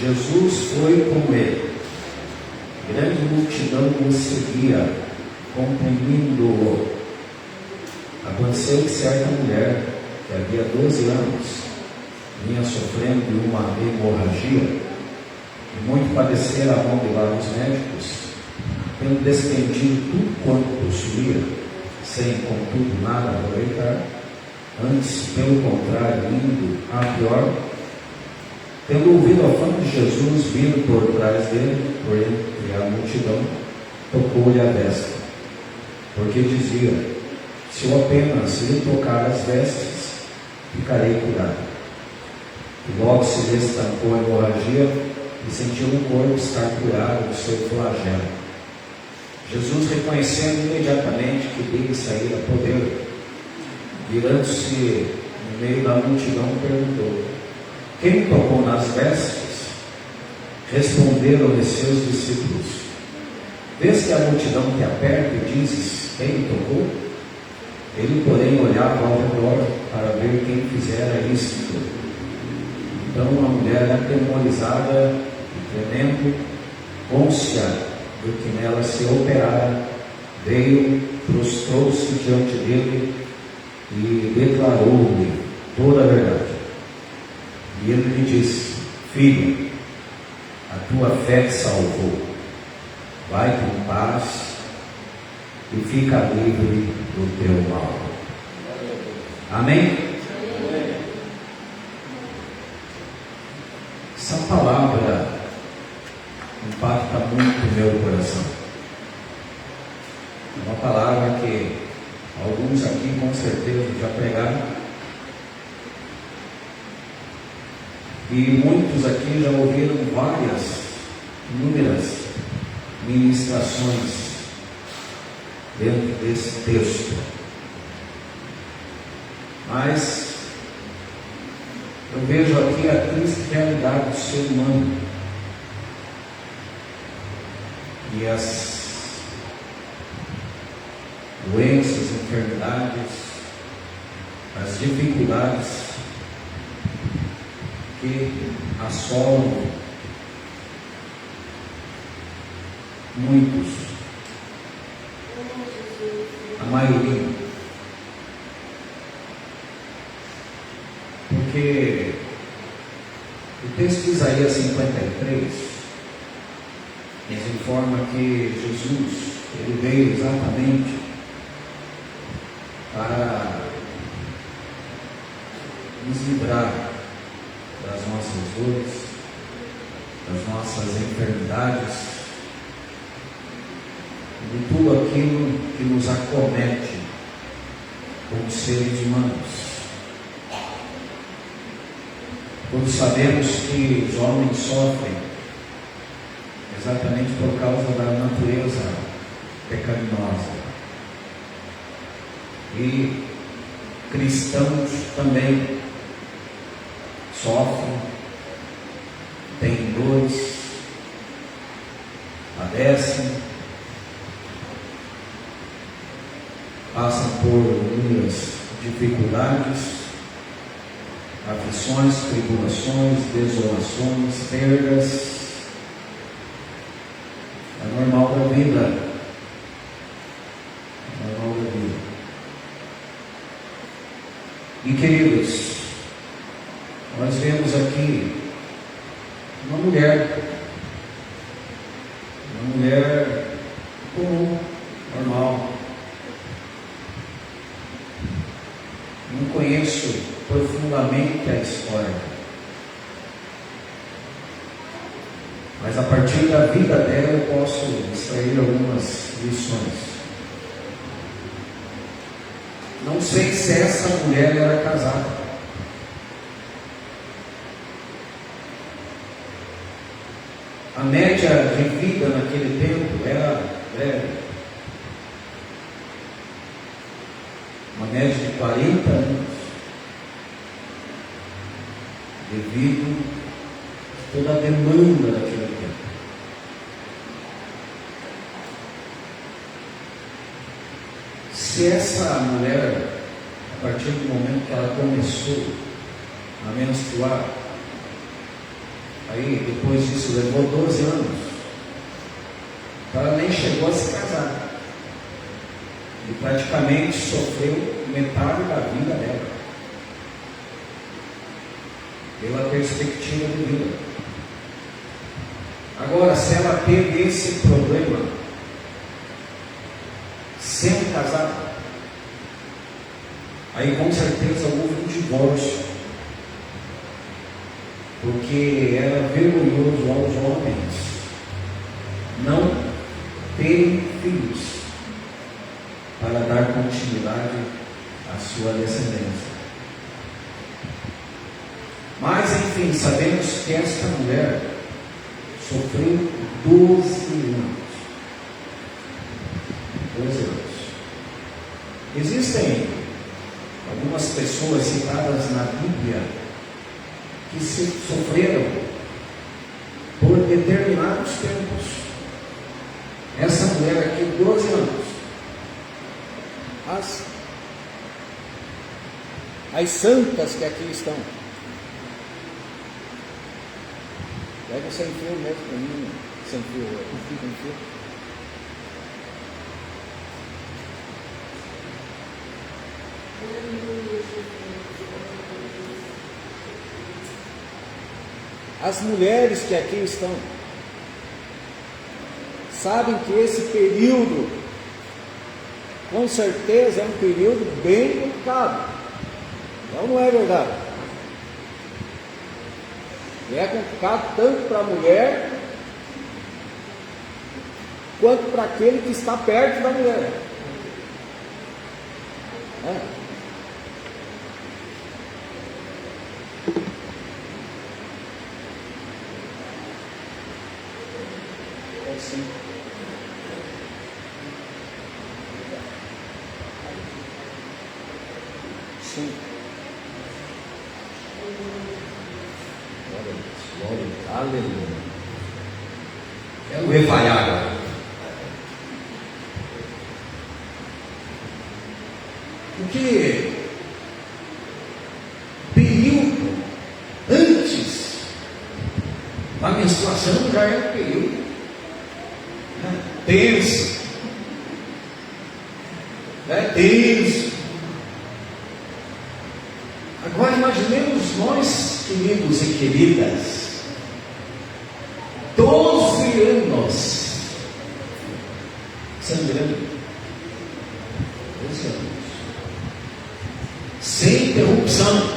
Jesus foi com ele. Grande multidão o seguia, comprimindo-o. Aconteceu que certa mulher, que havia 12 anos, vinha sofrendo de uma hemorragia, e muito padecera a mão de vários médicos, tendo despendido tudo quanto possuía, sem contudo nada aproveitar, antes, pelo contrário, indo a pior, tendo ouvido a fama de Jesus vindo por trás dele, por entre a multidão, tocou-lhe a veste, porque dizia: se eu apenas lhe tocar as vestes, ficarei curado. E logo se lhe estancou a hemorragia e sentiu no corpo estar curado do seu flagelo. Jesus, reconhecendo imediatamente que dele saíra poder, virando-se no meio da multidão, perguntou: quem me tocou nas vestes? Responderam-lhe seus discípulos: vês que a multidão te aperta e dizes: quem me tocou? Ele, porém, olhava ao redor para ver quem fizera isto. Então a mulher, atemorizada e tremendo, cônscia do que nela se operara, veio, prostrou-se diante dele e declarou-lhe toda a verdade. E ele lhe disse: filho, a tua fé te salvou. Vai-te em paz e fica livre do teu mal. Amém? Essa palavra impacta muito o meu coração. É uma palavra que alguns aqui com certeza já pregaram, e muitos aqui já ouviram inúmeras ministrações dentro desse texto. Mas eu vejo aqui a triste realidade do ser humano e as doenças, enfermidades, as dificuldades que assolam muitos, a maioria, porque o texto de Isaías 53 nos informa que Jesus, ele veio exatamente para nos livrar das nossas dores, das nossas enfermidades, de tudo aquilo que nos acomete como seres humanos. Todos sabemos que os homens sofrem exatamente por causa da natureza pecaminosa. E cristãos também sofrem, têm dores, padecem, passam por inúmeras dificuldades, aflições, tribulações, desolações, perdas. É normal da vida. É normal da vida. E queridos, nós vemos aqui uma mulher comum, normal. Não conheço profundamente a história, mas a partir da vida dela eu posso extrair algumas lições. Não sei se essa mulher era casada. A média de vida naquele tempo era velha. Uma média de 40 anos, devido a toda a demanda daquele tempo. Se essa mulher, a partir do momento que ela começou a menstruar, Aí depois disso levou 12 anos. Ela nem chegou a se casar. E praticamente sofreu metade da vida dela, pela perspectiva de vida. Agora, se ela teve esse problema sendo casada, aí com certeza houve um divórcio, porque era vergonhoso aos homens não terem filhos para dar continuidade à sua descendência. Mas enfim, sabemos que esta mulher sofreu 12 anos. 12 anos. Existem algumas pessoas citadas na Bíblia que sofreram por determinados tempos. Essa mulher aqui, 12 anos. As santas que aqui estão. Pega sem fio mesmo para mim, sem fio, um fio com fio. As mulheres que aqui estão sabem que esse período, com certeza, é um período bem complicado. Então não é verdade? E é complicado tanto para a mulher quanto para aquele que está perto da mulher. É assim. Sim. Aleluia. Quero ver falhar agora. Porque período antes da menstruação já é um período tenso. Tenso. Agora imaginemos nós, queridos e queridas, 12 anos sangrando, 12 anos, sem interrupção,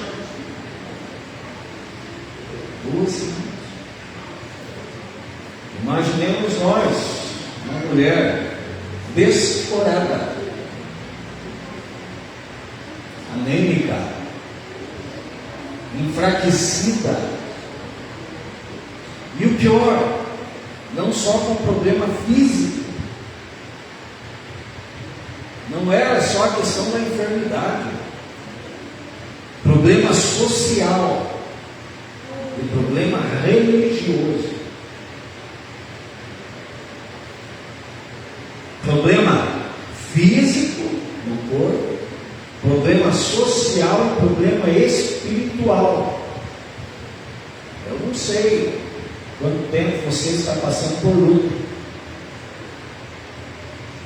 12 anos. Imaginemos nós, uma mulher descorada, anêmica, enfraquecida, e o pior, não só com problema físico, não era só a questão da enfermidade, problema social e problema religioso, problema físico no corpo, problema social e problema espiritual. Eu não sei quanto tempo você está passando por luto,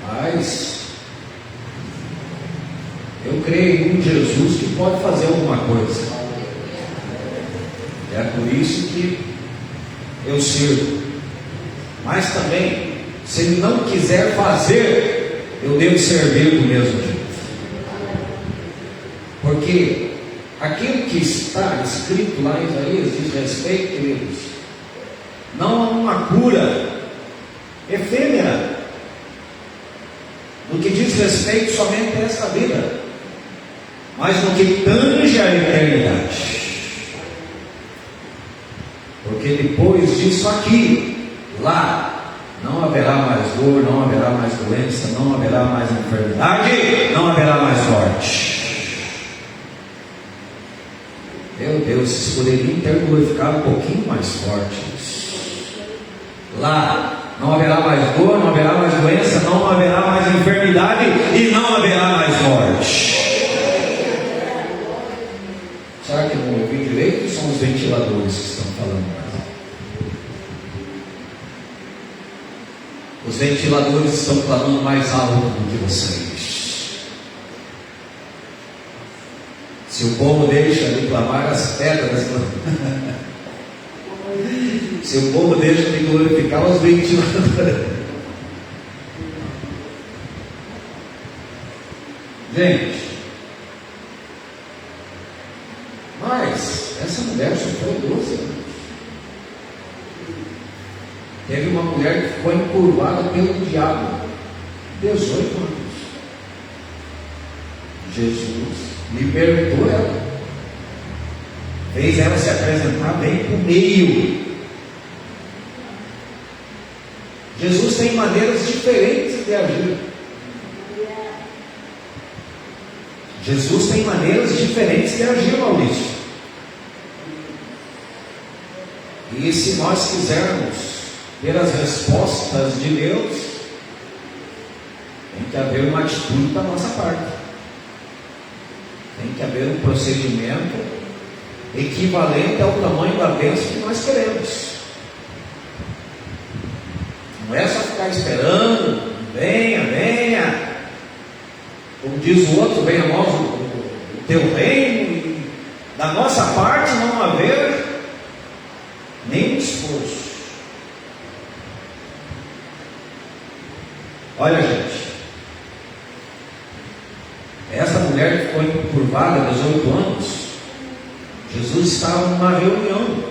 mas eu creio em Jesus que pode fazer alguma coisa. É por isso que eu sirvo. Mas também, se Ele não quiser fazer, eu devo servir do mesmo jeito. Porque aquilo que está escrito lá em Isaías diz respeito, queridos, não a uma cura efêmera, no que diz respeito somente a esta vida, mas no que tange a eternidade. Porque depois disso aqui, lá, não haverá mais dor, não haverá mais doença, não haverá mais enfermidade, não haverá mais morte. Meu Deus, vocês poderiam ter glorificado um pouquinho mais forte. Lá não haverá mais dor, não haverá mais doença, não haverá mais enfermidade e não haverá mais morte. Será que eu não ouvi direito? Ou são os ventiladores que estão falando mais? Os ventiladores estão clamando mais alto do que vocês. Se o povo deixa de clamar, as pedras clamam. Se o povo deixa de glorificar, os ventiladores. Gente, mas essa mulher sofreu 12 anos. Teve uma mulher que ficou encurvada pelo diabo 18 anos. Jesus libertou ela, fez ela se apresentar bem para o meio. Jesus tem maneiras diferentes de agir. Jesus tem maneiras diferentes de agir, Maurício. E se nós quisermos ter as respostas de Deus, tem que haver uma atitude da nossa parte. Tem que haver um procedimento equivalente ao tamanho da bênção que nós queremos. Não é só ficar esperando, venha, venha. Como diz o outro, venha a nós o teu reino, e da nossa parte não haver nenhum esforço. Olha, gente, essa mulher que ficou encurvada 18 anos, Jesus estava numa reunião,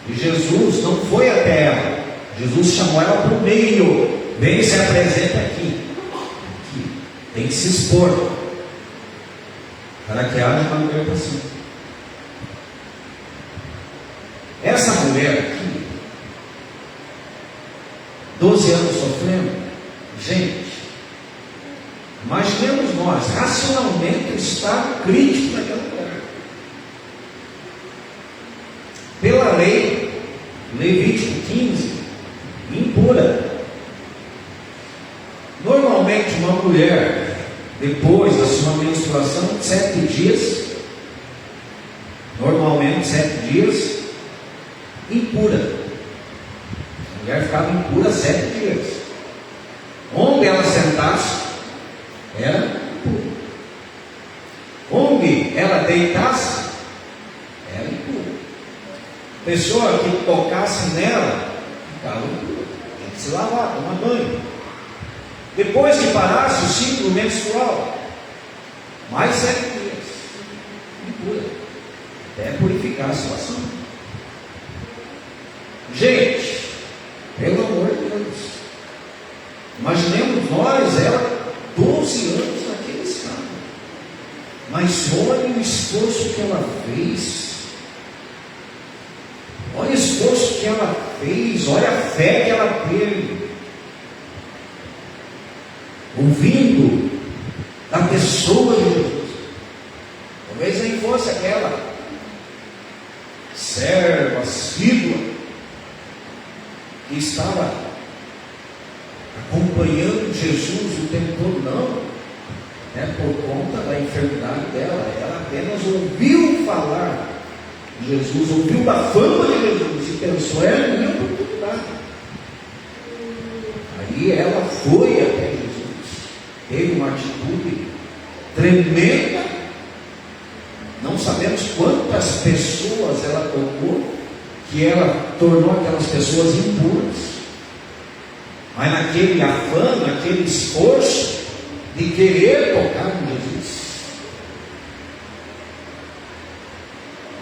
e Jesus não foi até ela, Jesus chamou ela para o meio, vem e se apresenta aqui. Tem que se expor para que haja uma libertação. Essa mulher aqui, 12 anos sofrendo, gente, imaginemos nós, racionalmente, o estado crítico daquela mulher. Pela lei, Levítico 15, impura. Normalmente uma mulher, depois da sua menstruação, 7 dias, normalmente 7 dias, impura. A mulher ficava impura 7 dias. Onde ela sentasse, era impura. Onde ela deitasse, era impura. Pessoa que tocasse nela, ficava impura. Tinha que se lavar, tomar banho. Depois que parasse o ciclo menstrual, mais 7 dias, impura, até purificar a situação. Gente, pelo amor de Deus, imaginemos nós, ela, 12 anos naquele estado, mas olha o esforço que ela fez, olha o esforço que ela fez, olha a fé que ela teve. Ouvindo da pessoa de Jesus. Talvez nem fosse aquela serva, assídua, que estava acompanhando Jesus o tempo todo, não, né, por conta da enfermidade dela. Ela apenas ouviu falar de Jesus, ouviu da fama de Jesus e pensou, é a minha oportunidade. Aí ela foi até Jesus. Teve uma atitude tremenda. Não sabemos quantas pessoas ela tocou, que ela tornou aquelas pessoas impuras. Mas naquele afã, naquele esforço de querer tocar em Jesus,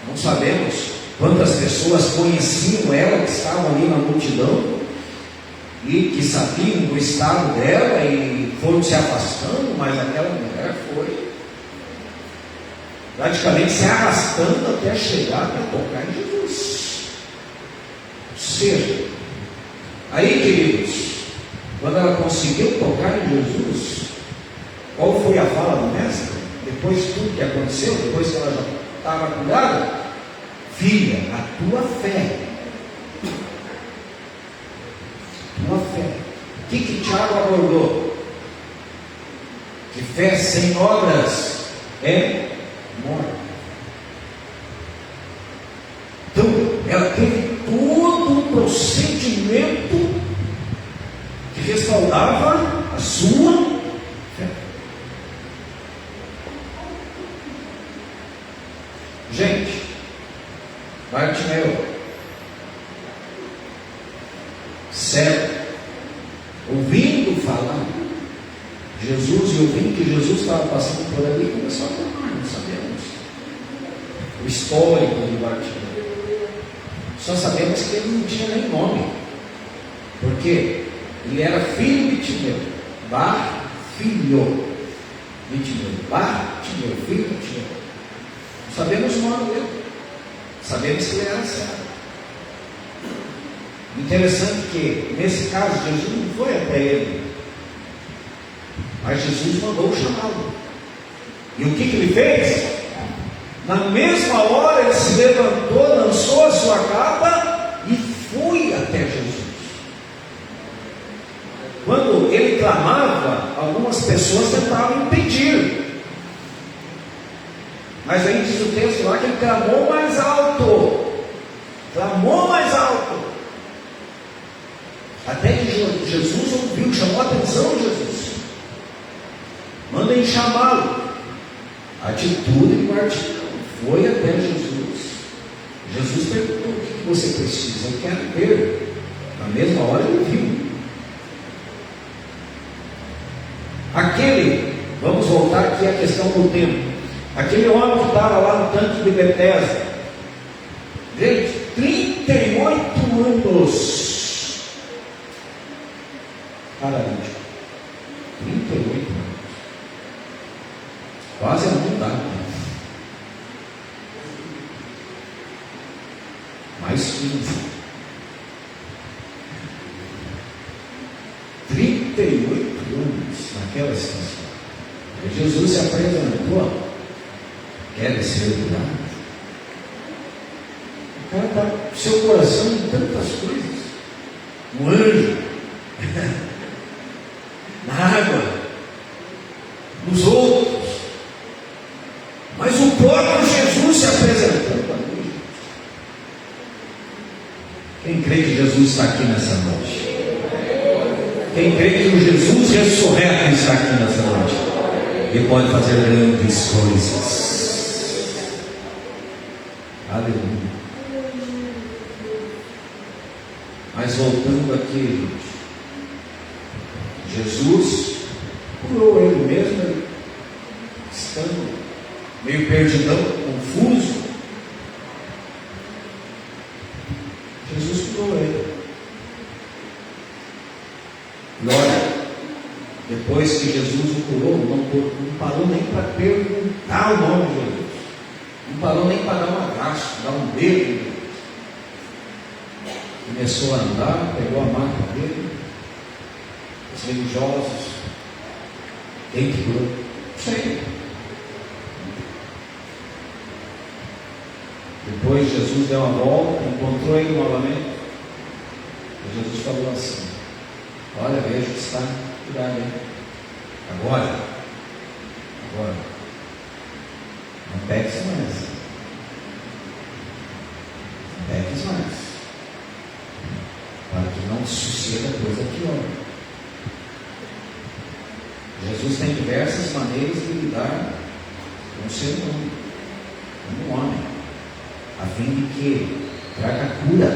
não sabemos quantas pessoas conheciam ela, que estavam ali na multidão e que sabiam do estado dela e foram se afastando, mas aquela mulher foi praticamente se arrastando até chegar para tocar em Jesus. Ou seja, aí, queridos, quando ela conseguiu tocar em Jesus, qual foi a fala do mestre? Depois de tudo que aconteceu, depois que ela já estava curada, filha, a tua fé. Tua fé. O que Tiago abordou? Que fé sem obras é morte. Então, ela teve todo um procedimento de respaldava a sua fé. Gente, Bartimeu, cego, ouvindo falar de Jesus e ouvindo que Jesus estava passando por ali, começou a clamar. Não sabemos o histórico de Bartimeu, só sabemos que ele não tinha nem nome, porque ele era filho de Timeu, filho de Timeu, filho de Timeu. Não sabemos o nome dele, sabemos que ele era cego. Interessante que, nesse caso, Jesus não foi até ele, mas Jesus mandou chamá-lo. E o que ele fez? Na mesma hora ele se levantou, lançou a sua capa e foi até Jesus. Quando ele clamava, algumas pessoas tentavam impedir, mas aí diz o texto lá que ele clamou mais alto, até que Jesus ouviu, chamou a atenção de Jesus. Mandem chamá-lo. A atitude de Bartimeu foi até Jesus. Jesus perguntou: o que você precisa? Eu quero ver. Na mesma hora ele viu. Vamos voltar aqui à questão do tempo. Aquele homem que estava lá no tanque de Betesda, gente, 38 anos, paralítico, 38 anos, quase a mudar, mais 15, 38 anos naquela situação. E Jesus se apresentou: quer ser curado? O cara está com seu coração em tantas coisas. Um anjo, na água, nos outros, mas o próprio Jesus se apresentando a ele. Quem crê que Jesus está aqui nessa noite? Quem crê que o Jesus ressurreto está aqui nessa noite? Ele pode fazer grandes coisas. Aleluia. Mas voltando aqui, gente, Jesus curou ele mesmo, ele estando meio perdidão, confuso. Jesus curou ele. E olha, depois que Jesus o curou, não parou nem para perguntar o nome de Jesus, não parou nem para dar um abraço, dar um beijo. Começou a andar, pegou a maca dele. Os religiosos: quem que curou? Sei. Depois Jesus deu uma volta, encontrou ele novamente. E Jesus falou assim: olha, vejo que está curado, hein? Agora, não peques mais. Não peques mais, para que não suceda coisa pior. Jesus tem diversas maneiras de lidar com o ser humano, como um homem, a fim de que traga cura.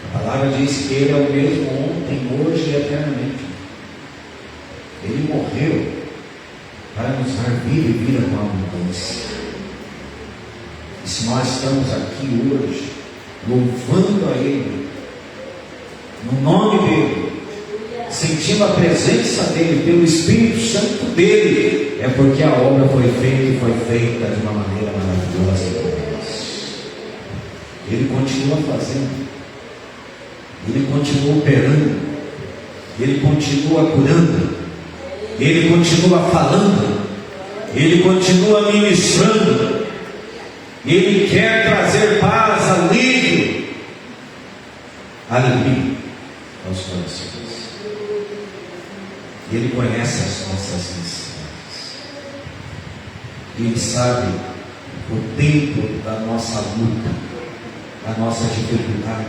A palavra diz que Ele é o mesmo ontem, hoje e eternamente. Ele morreu para nos dar vida e vida com abundância. E se nós estamos aqui hoje, louvando a Ele, no nome dEle, sentindo a presença dEle, pelo Espírito Santo dEle, é porque a obra foi feita e foi feita de uma maneira maravilhosa em Deus. Ele continua fazendo, Ele continua operando, Ele continua curando, Ele continua falando, Ele continua ministrando. Ele quer trazer paz, alívio, alegria aos corações. Ele conhece as nossas necessidades. Ele sabe o tempo da nossa luta, da nossa dificuldade,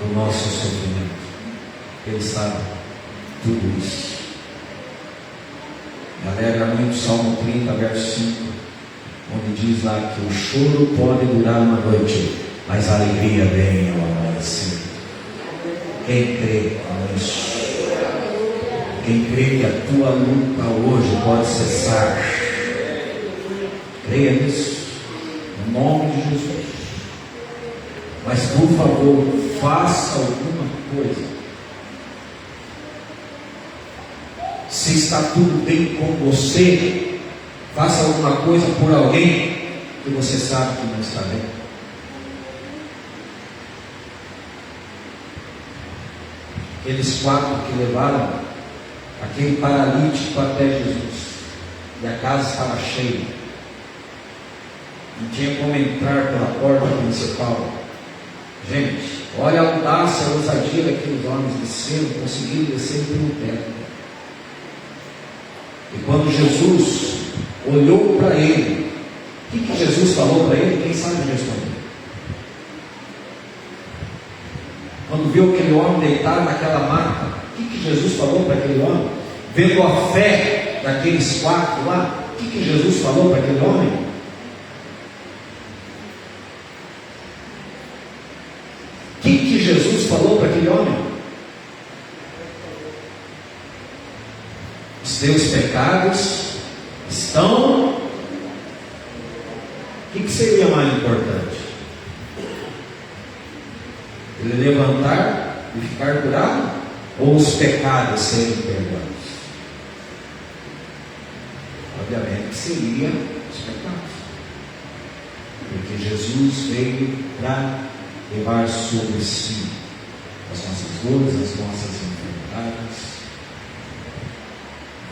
do nosso sofrimento. Ele sabe tudo isso. Me alegra muito o Salmo 30, verso 5, onde diz lá que o choro pode durar uma noite, mas a alegria vem ao amanhecer. Quem crê nisso? Quem crê que a tua luta hoje pode cessar? Creia nisso, no nome de Jesus. Mas por favor, faça alguma coisa. Se está tudo bem com você, faça alguma coisa por alguém que você sabe que não está bem. Aqueles 4 que levaram aquele paralítico até Jesus, e a casa estava cheia, não tinha como entrar pela porta principal. Gente, olha a audácia, a ousadia daqueles homens desceram, conseguiram descer pelo teto. E quando Jesus olhou para ele, o que Jesus falou para ele? Quem sabe responder? Quando viu aquele homem deitado naquela maca, o que Jesus falou para aquele homem? Vendo a fé daqueles 4 lá, o que Jesus falou para aquele homem? O que Jesus falou para aquele homem? Os teus pecados estão. O que seria mais importante? Ele levantar e ficar curado? Ou os pecados serem perdoados? Obviamente seria os pecados, porque Jesus veio para levar sobre si as nossas dores, as nossas enfermidades.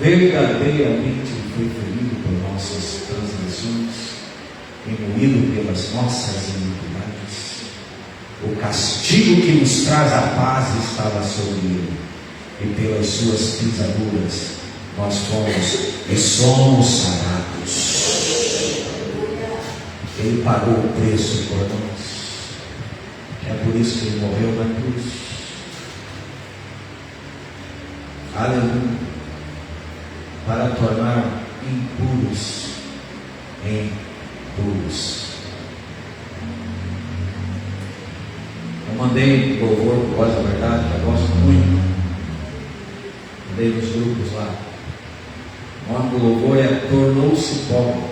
Verdadeiramente foi ferido por nossas transgressões e moído pelas nossas iniquidades. O castigo que nos traz a paz estava sobre ele, e pelas suas pisaduras nós fomos e somos sarados. Ele pagou o preço por nós. É por isso que ele morreu na cruz. Aleluia. Para tornar impuros em puros. Eu mandei louvor por Voz da Verdade, que eu gosto muito. Mandei nos grupos lá. O nome do louvor é Tornou-se Pobre.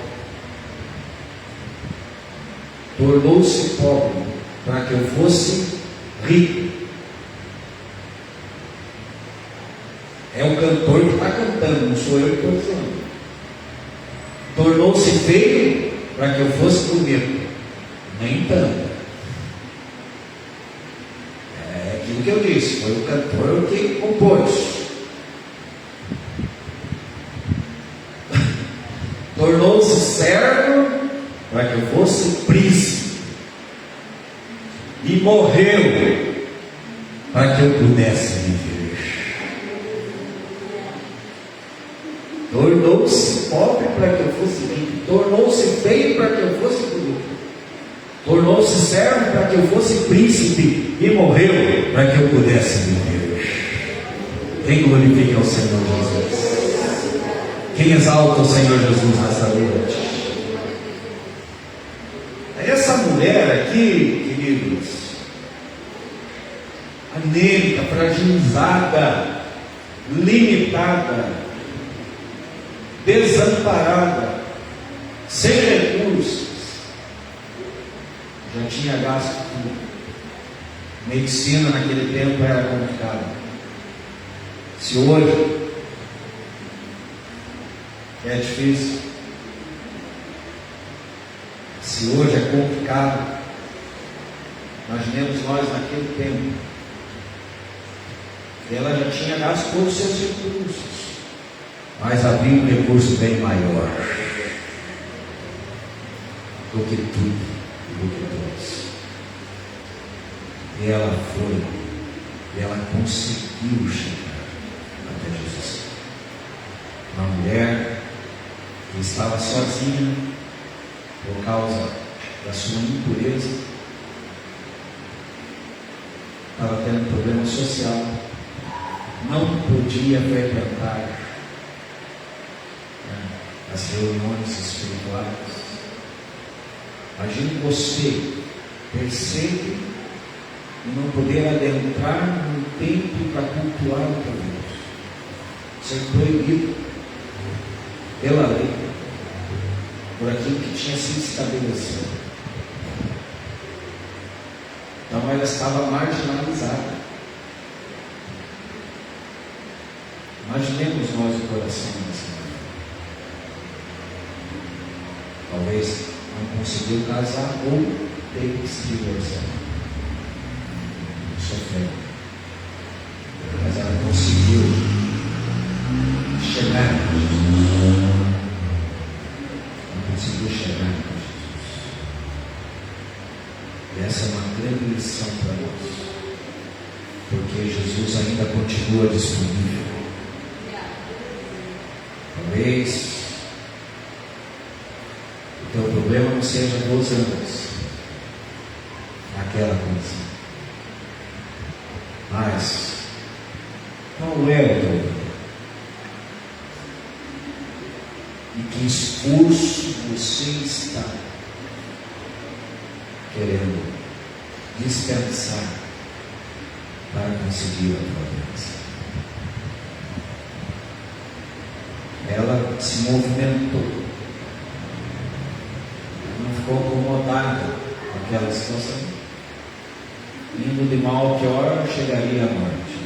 Tornou-se pobre para que eu fosse rico. É o cantor que está cantando, não sou eu que estou dizendo. Tornou-se feio para que eu fosse bonito. Nem tanto. É aquilo que eu disse, foi o cantor que compôs. Tornou-se servo para que eu fosse príncipe. E morreu para que eu pudesse viver. Tornou-se pobre para que eu fosse rico. Tornou-se feio para que eu fosse bonito. Tornou-se servo para que eu fosse príncipe. E morreu para que eu pudesse viver. Quem glorifica ao Senhor Jesus? Quem exalta o Senhor Jesus nessa noite? Essa mulher aqui, queridos, anêmica, fragilizada, limitada, desamparada, sem recursos, já tinha gasto tudo. Medicina naquele tempo era complicada. Se hoje é difícil, se hoje é complicado, imaginemos nós naquele tempo. Ela já tinha gasto todos os seus recursos, mas havia um recurso bem maior do que tudo e do que todos. E ela foi, e ela conseguiu chegar até Jesus. Uma mulher que estava sozinha por causa da sua impureza, estava tendo problema social, não podia frequentar as reuniões espirituais. Imagine você ter sede e não poder adentrar no templo para cultuar o teu Deus. Ser proibido pela lei, por aquilo que tinha sido estabelecido. Então ela estava marginalizada. Imaginemos nós o coração dessa mulher. Talvez não conseguiu casar ou teve que se divorciar. Sofreu. Mas ela conseguiu chegar a Jesus. Ela conseguiu chegar a Jesus. E essa é uma grande lição para nós. Porque Jesus ainda continua disponível. Talvez o teu problema não seja 12 anos naquela condição, mas qual é o teu problema? E que esforço você está querendo dispensar para conseguir a tua bênção? Ela se movimentou, não ficou acomodada com aquela situação. Indo de mal a pior, chegaria à morte.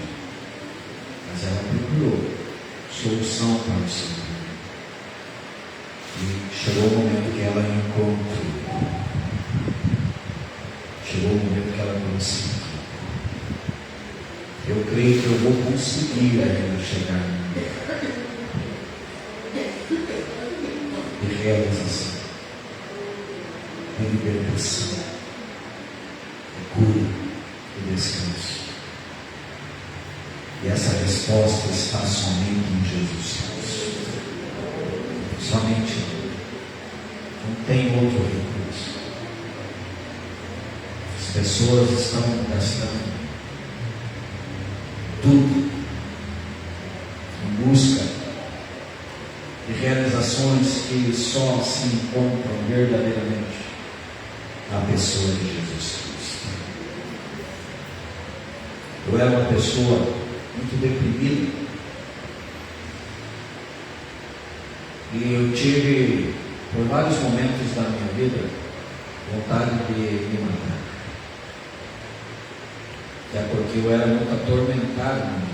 Mas ela procurou solução para o Senhor. E chegou o momento que ela encontrou. Chegou o momento que ela conseguiu. Eu creio que eu vou conseguir ainda chegar no de realização, de libertação, de cura e descanso. E essa resposta está somente em Jesus Cristo. Somente Ele. Não tem outro recurso. As pessoas estão gastando tudo em busca de realizações que só se encontram verdadeiramente na pessoa de Jesus Cristo. Eu era uma pessoa muito deprimida e eu tive, por vários momentos da minha vida, vontade de me matar. É porque eu era muito atormentado.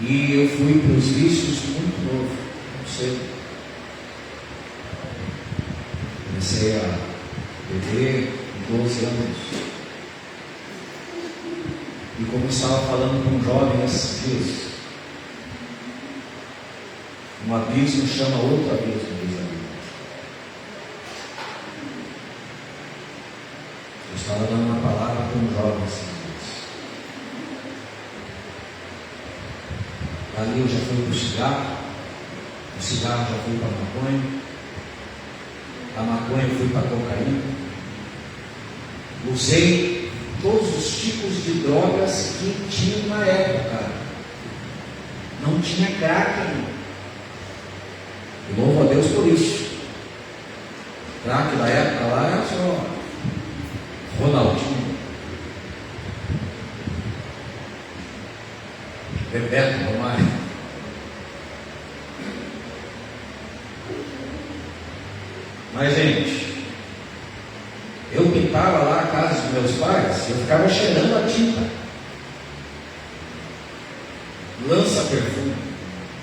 E eu fui para os vícios muito novo, muito cedo. Comecei a beber com 12 anos. E como eu estava falando com um jovem esses dias, um abismo chama outro abismo, diz a Bíblia. Eu estava dando uma palavra para um jovem esses dias. Ali eu já fui para o cigarro já fui para a maconha, da maconha eu fui para a cocaína, usei todos os tipos de drogas que tinha na época, não tinha crack ainda, e louvo a Deus por isso. Crack da época lá era só Ronaldinho, Bebeto, Romário. Mas, gente, eu pintava lá a casa dos meus pais, eu ficava cheirando a tinta, lança-perfume,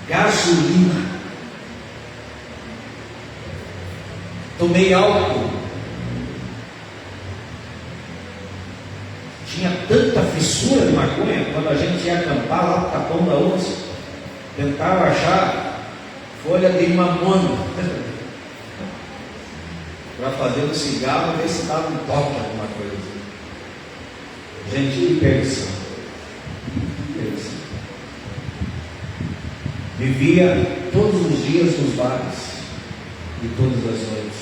gasolina, tomei álcool, tinha tanta fissura de maconha, quando a gente ia acampar lá no Capão da Onça, tentava achar folha de mamona para fazer um cigarro, ver se dava um toque, alguma coisa assim. Gente, que perdição. Vivia todos os dias nos bares e todas as noites.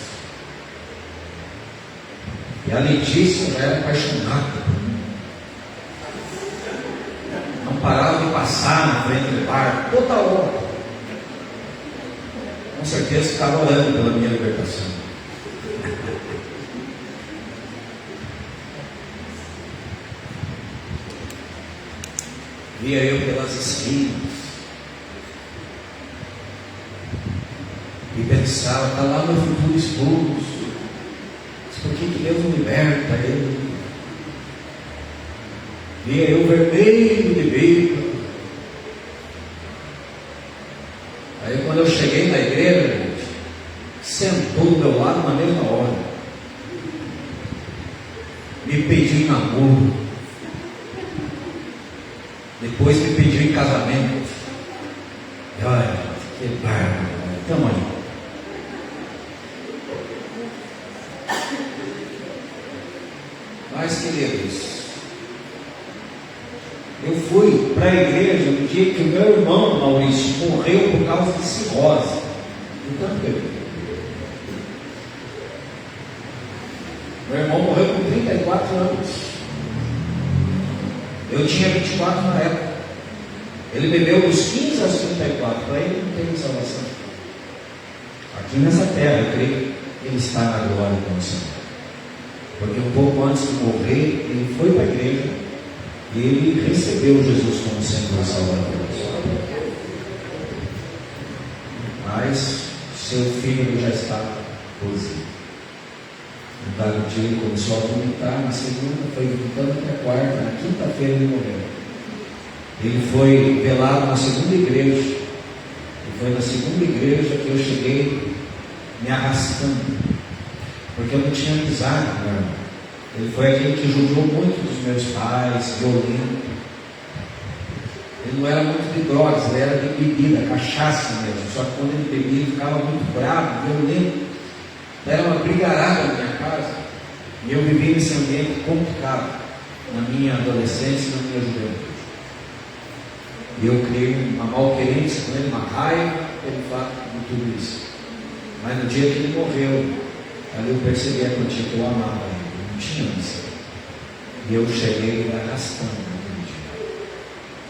E a Letícia já era apaixonada por mim. parava de passar na frente do barco, toda hora. Com certeza ficava orando pela minha libertação. Via eu pelas esquinas e pensava, está lá meu futuro esposo. Por que Deus não liberta ele? Via eu vermelho de bêbado. Aí quando eu cheguei na igreja, gente, sentou do meu lado na mesma hora, me pediu namoro, depois me pediu em casamento. E olha, que bárbaro, tamo aí. Mas, queridos, eu fui para a igreja no dia que o meu irmão Maurício morreu por causa de cirrose. Então, meu irmão morreu com 34 anos. Eu tinha 24 na época. Ele bebeu dos 15 aos 34. Para ele não tem salvação. Aqui nessa terra, eu creio que ele está na glória com o Senhor. Porque um pouco antes de morrer, ele foi para a igreja e ele recebeu Jesus como Senhor e Salvador. Mas seu filho já estava positivo. Um dado dia ele começou a vomitar, na segunda foi vomitando até a quarta, na quinta-feira ele morreu. Ele foi velado na segunda igreja. E foi na segunda igreja que eu cheguei me arrastando. Porque eu não tinha amizade, meu irmão. Ele foi aquele que judiou muito dos meus pais, violento. Ele não era muito de drogas, ele era de bebida, cachaça mesmo. Só que quando ele bebia, ele ficava muito bravo, violento. Era uma brigarada na minha casa. E eu vivi nesse ambiente complicado, na minha adolescência e na minha juventude. E eu criei uma malquerência com ele, uma raiva pelo fato de tudo isso. Mas no dia que ele morreu, ali eu percebi a quantia que eu amava ele, não tinha isso. E eu cheguei arrastando naquele dia.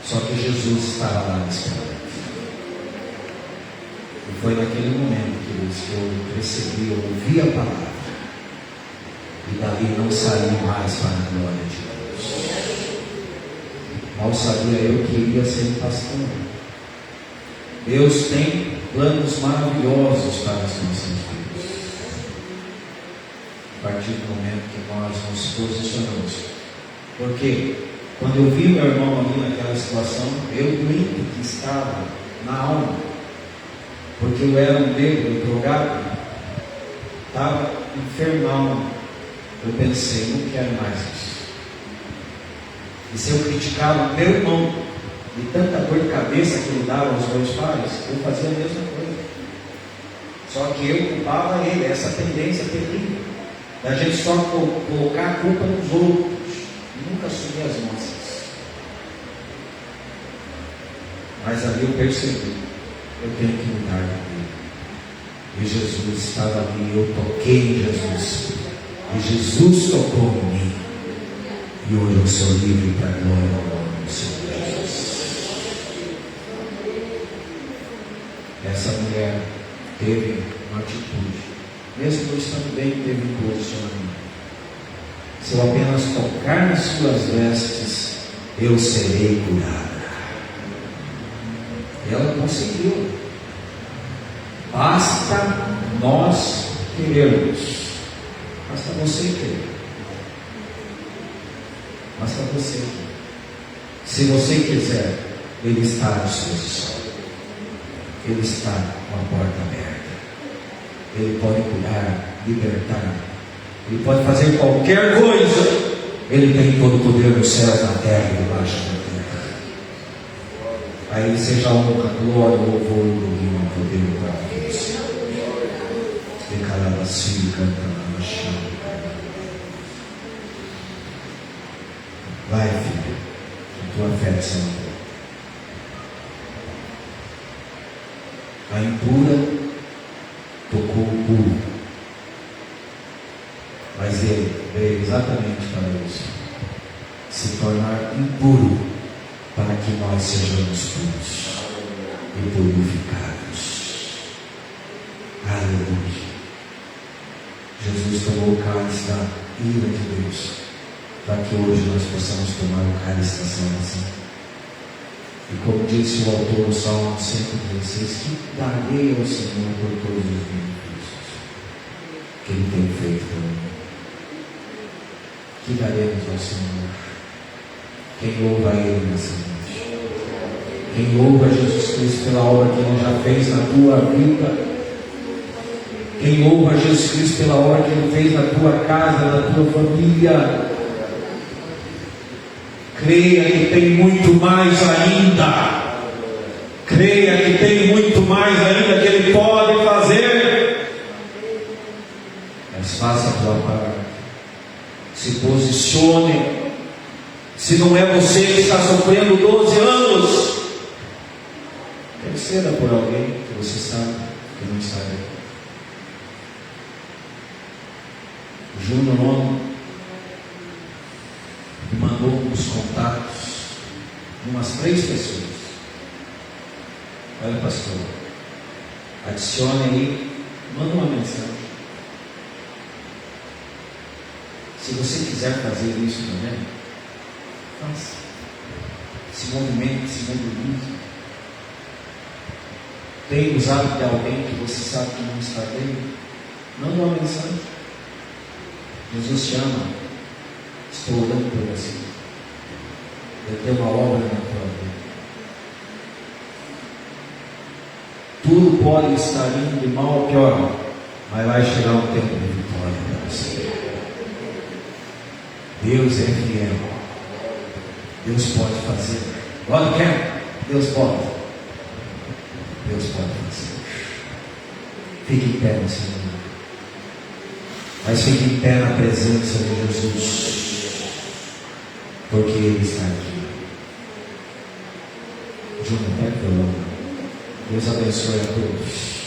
Só que Jesus estava lá me esperando. E foi naquele momento que eu percebi, eu ouvi a palavra. E dali não saí mais para a glória de Deus. Mal sabia eu que iria ser pastor. Deus tem planos maravilhosos para as nossas vidas. A partir do momento que nós nos posicionamos. Porque quando eu vi meu irmão ali naquela situação, eu doente que estava na alma, porque eu era um bêbado, drogado, estava infernal. Eu pensei, não quero mais isso. E se eu criticava o meu irmão de tanta dor de cabeça que ele dava aos meus pais, eu fazia a mesma coisa. Só que eu culpava ele, essa tendência terrível da gente só colocar a culpa nos outros e nunca assumir as nossas. Mas ali eu percebi, eu tenho que mudar de vida. E Jesus estava ali, eu toquei em Jesus. E Jesus tocou em mim. E hoje eu sou livre para a glória ao nome do Senhor Jesus. Essa mulher teve uma atitude, mesmo eu estando bem, teve um posicionamento. Se eu apenas tocar nas suas vestes, eu serei curada. E ela conseguiu. Basta nós querermos. Basta você querer. Basta você. Se você quiser, Ele está à disposição. Ele está com a porta aberta. Ele pode curar, libertar. Ele pode fazer qualquer coisa. Ele tem todo o poder no céu, na terra e debaixo da terra. A Ele seja a honra, glória, louvor, domínio, poder para Deus. E calabacim, cantando, achando. Vai, filho, a tua fé é santa. A impura tocou o puro, mas ele veio exatamente para isso, se tornar impuro para que nós sejamos puros e purificados. Aleluia. Jesus tomou o cálice da ira de Deus, para que hoje nós possamos tomar o cálice da salvação. E como disse o autor do Salmo 116, que darei ao Senhor por todos os benefícios que Ele tem feito por mim. Que daremos ao Senhor? Quem louva a Ele nessa noite? Quem louva Jesus Cristo pela obra que Ele já fez na tua vida? Quem louva Jesus Cristo pela obra que Ele fez na tua casa, na tua família? Creia que tem muito mais ainda. Creia que tem muito mais ainda que Ele pode fazer. Mas faça a tua parte. Se posicione. Se não é você que está sofrendo 12 anos, interceda por alguém que você sabe que não está bem. Júnior Nono me mandou uns contatos de umas 3 pessoas. Olha, pastor, adicione aí, manda uma mensagem. Se você quiser fazer isso também, faça. Se movimente, se mobilize. Tem usado de alguém que você sabe que não está bem, manda uma mensagem. Jesus te ama. Estou orando por você. Eu tenho uma obra na tua vida. Tudo pode estar indo de mal a pior, mas vai chegar um tempo de vitória para você. Deus é fiel. Deus pode fazer. God can. Deus pode. Deus pode fazer. Fique em pé no Senhor. Mas fique em pé na presença de Jesus, porque Ele está aqui. Júnior, pega o violão. Deus abençoe a todos.